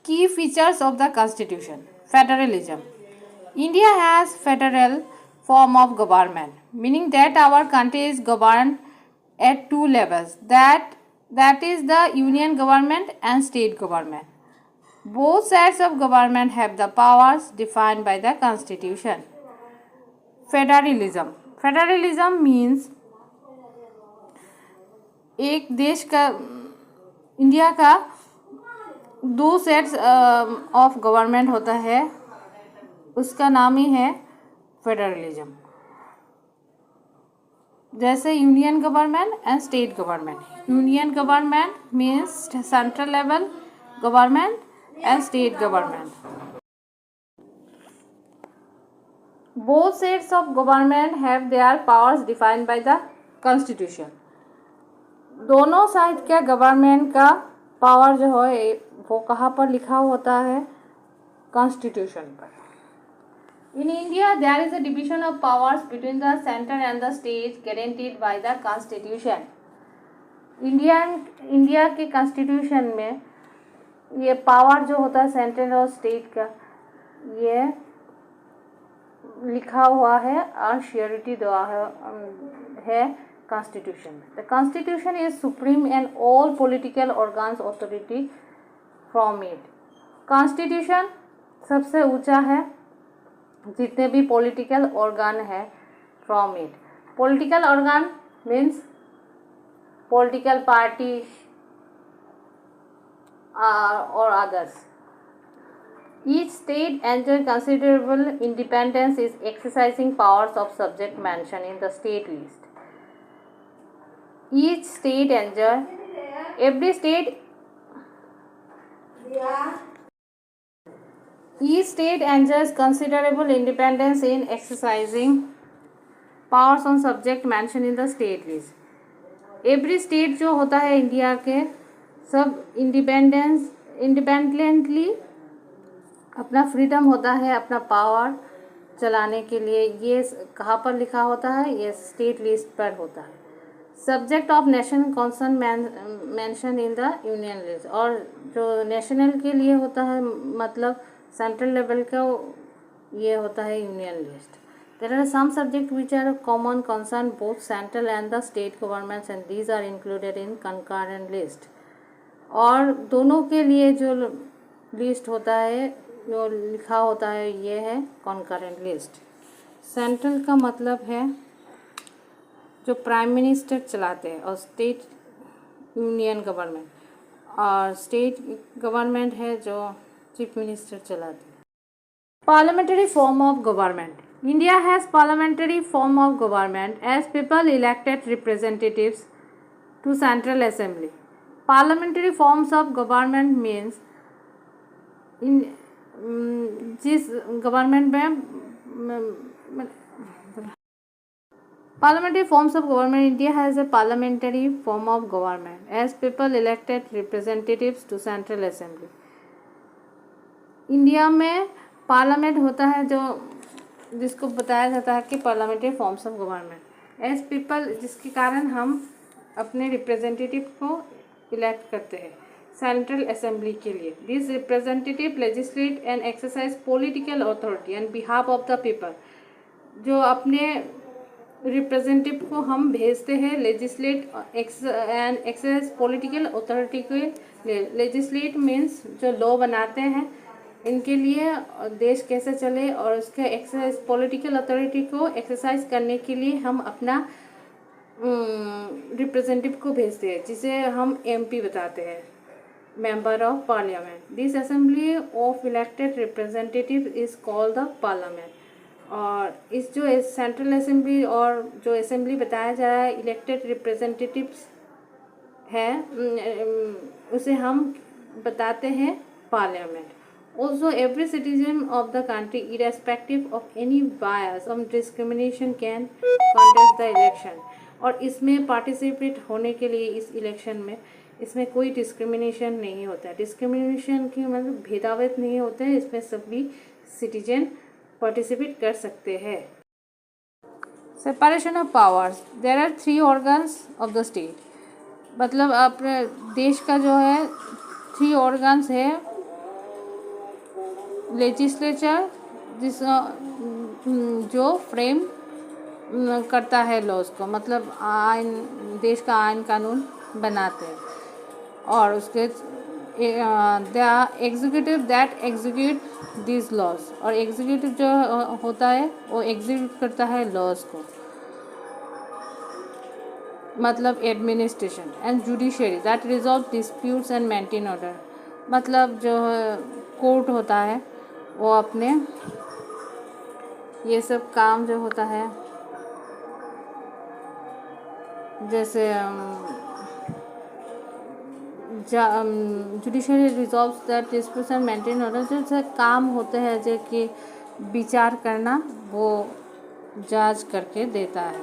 Key features of the Constitution. Federalism. India has federal form of government, meaning that our country is governed at two levels. That is the union government and state government. Both sides of government have the powers defined by the Constitution. Federalism. Federalism means एक देश का India का दो sets of government होता है, उसका नाम ही है फेडरलिज्म. जैसे union government and state government. Union government means central level government and state government. Both sets of government have their powers defined by the constitution. दोनों साइड के गवर्नमेंट का power जो है वो कहाँ पर लिखा होता है? कॉन्स्टिट्यूशन पर. In India there is a division of powers between the centre and the state guaranteed by the constitution. India के कॉन्स्टिट्यूशन में ये पावर जो होता है सेंट्रल और स्टेट का, ये लिखा हुआ है और श्योरिटी दवा है Constitution. The Constitution is supreme and all political organs authority from it. Constitution सबसे ऊंचा है जितने भी political organ है from it. Political organ means political party or others. Each state enjoys considerable independence is exercising powers of subject mentioned in the state list. Each state enjoys considerable independence in exercising powers on subject mentioned in the state list. Every state जो होता है India के सब independently अपना freedom होता है अपना power चलाने के लिए. ये कहाँ पर लिखा होता है? ये स्टेट लिस्ट पर होता है. Subject of national concern mention in the union list. और जो नेशनल के लिए होता है मतलब सेंट्रल लेवल का, ये होता है union list. There are some subject which are common concern both central and the state governments and these are included in concurrent list. और दोनों के लिए जो लिस्ट होता है जो लिखा होता है ये है कंकरेंट लिस्ट. सेंट्रल का मतलब है जो प्राइम मिनिस्टर चलाते हैं और स्टेट यूनियन गवर्नमेंट, और स्टेट गवर्नमेंट है जो चीफ मिनिस्टर चलाते हैं. Parliamentary form of government. India has parliamentary form of government as people elected representatives to central assembly. Parliamentary forms of government means जिस government में Parliamentary forms of government. India has a parliamentary form of government as people elected representatives to Central Assembly. India में parliament होता है जो जिसको बताया जाता है कि parliamentary forms of government as people, जिसके कारण हम अपने रिप्रेजेंटेटिव को इलेक्ट करते हैं सेंट्रल असेंबली के लिए. This representative legislate and exercise political authority on behalf of the people. जो अपने रिप्रेजेंटेटिव को हम भेजते हैं legislate and exercise political authority के. लेजिस्लेट मीन्स जो लॉ बनाते हैं इनके लिए देश कैसे चले, और उसके एक्सरसाइज पॉलिटिकल अथॉरिटी को एक्सरसाइज करने के लिए हम अपना रिप्रेजेंटेटिव को भेजते हैं जिसे हम एमपी बताते हैं, member of parliament. This assembly of elected representative is called the parliament. और इस जो सेंट्रल असेंबली और जो असेंबली बताया जा रहा है इलेक्टेड रिप्रेजेंटेटिव्स है उसे हम बताते हैं parliament. Also every citizen of the country irrespective of any bias और discrimination can contest the election. और इसमें पार्टिसिपेट होने के लिए इस इलेक्शन में इसमें कोई डिस्क्रिमिनेशन नहीं होता है. डिस्क्रिमिनेशन की मतलब भेदभाव नहीं होता है, इसमें सभी सिटीजन पार्टिसिपेट कर सकते हैं. Separation of powers. There are 3 organs of the state. मतलब अपने देश का जो है 3 ऑर्गन्स है लेजिस्लेचर जो फ्रेम करता है लॉज को, मतलब आइन, देश का आइन कानून बनाते हैं। और उसके the executive that execute this laws, और एग्जीक्यूटिव जो होता है वो एग्जीक्यूट करता है लॉज को, मतलब administration. And judiciary that resolve disputes and maintain order, मतलब जो कोर्ट होता है वो अपने ये सब काम जो होता है, जैसे judiciary resolves that disputes and maintain order, जैसे काम होते हैं जो कि विचार करना, वो जज करके देता है।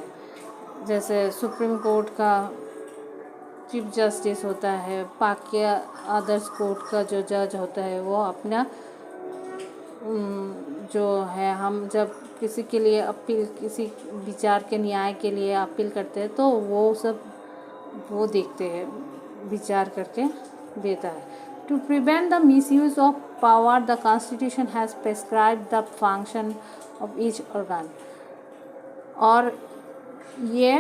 जैसे सुप्रीम कोर्ट का चीफ जस्टिस होता है, बाकी अदर्स कोर्ट का जो जज होता है वो अपना जो है, हम जब किसी के लिए अपील, किसी विचार के न्याय के लिए अपील करते हैं तो वो सब वो देखते हैं, विचार करके देता है। To prevent the misuse of power the constitution has prescribed the function of each organ, और ये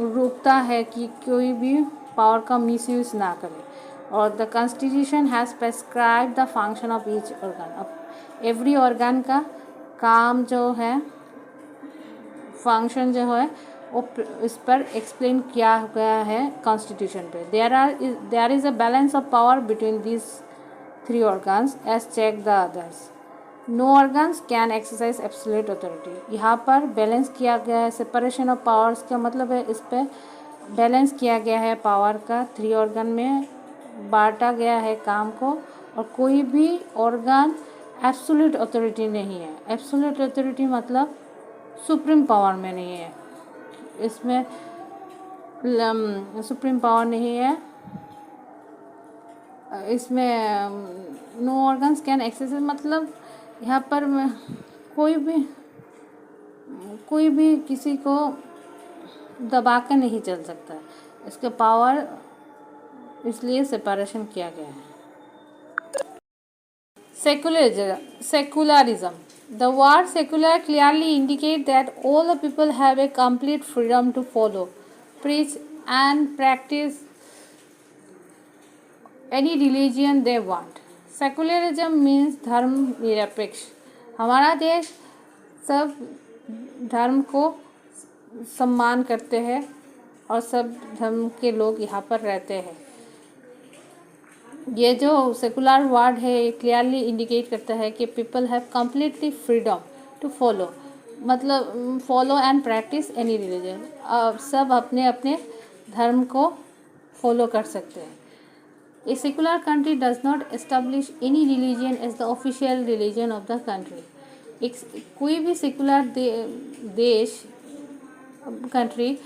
रोकता है कि कोई भी पावर का मिसयूज ना करे। और the constitution has prescribed the function of each organ, अब एवरी ऑर्गन का काम जो है, फंक्शन जो है वो इस पर एक्सप्लेन किया गया है कॉन्स्टिट्यूशन पे। There is a balance of power between this three organs as check the others. No organs can exercise absolute authority, यहाँ पर बैलेंस किया गया है, सेपरेशन ऑफ पावर्स का मतलब है इस पर बैलेंस किया गया है पावर का, थ्री ऑर्गन में बांटा गया है काम को, और कोई भी ऑर्गन एब्सोल्यूट अथॉरिटी नहीं है। एब्सोल्यूट अथॉरिटी मतलब सुप्रीम पावर में नहीं है, इसमें सुप्रीम पावर नहीं है, इसमें नो ऑर्गन्स कैन एक्सरसाइज मतलब यहाँ पर कोई भी किसी को दबा कर नहीं चल सकता है, इसका पावर इसलिए सेपरेशन किया गया है। Secularism. The word secular clearly indicates that all the people have a complete freedom to follow, preach and practice any religion they want. Secularism means धर्म निरपेक्ष। हमारा देश सब धर्म को सम्मान करते हैं और सब धर्म के लोग यहाँ पर रहते हैं। ये जो सेकुलर वर्ड है ये क्लियरली इंडिकेट करता है कि people have completely freedom to follow, मतलब follow and practice any religion, सब अपने अपने धर्म को फॉलो कर सकते हैं। A secular country does not establish any religion as the official religion of the country. एक कोई भी सेकुलर देश कंट्री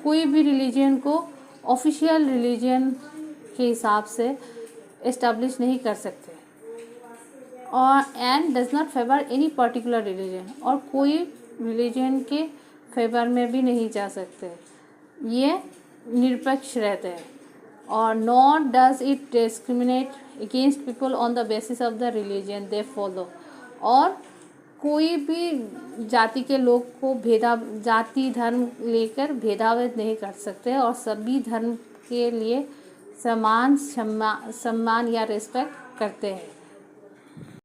कोई भी रिलीजन को ऑफिशियल रिलीजन के हिसाब से इस्टेब्लिश नहीं कर सकते, और and does not favour any particular religion, और कोई रिलीजन के फेवर में भी नहीं जा सकते, ये निरपेक्ष रहते हैं। और not does it discriminate against people on the basis of the religion they follow, और कोई भी जाति के लोग को जाति धर्म लेकर भेदभाव नहीं कर सकते, और सभी धर्म के लिए समान सम्मान या रिस्पेक्ट करते हैं।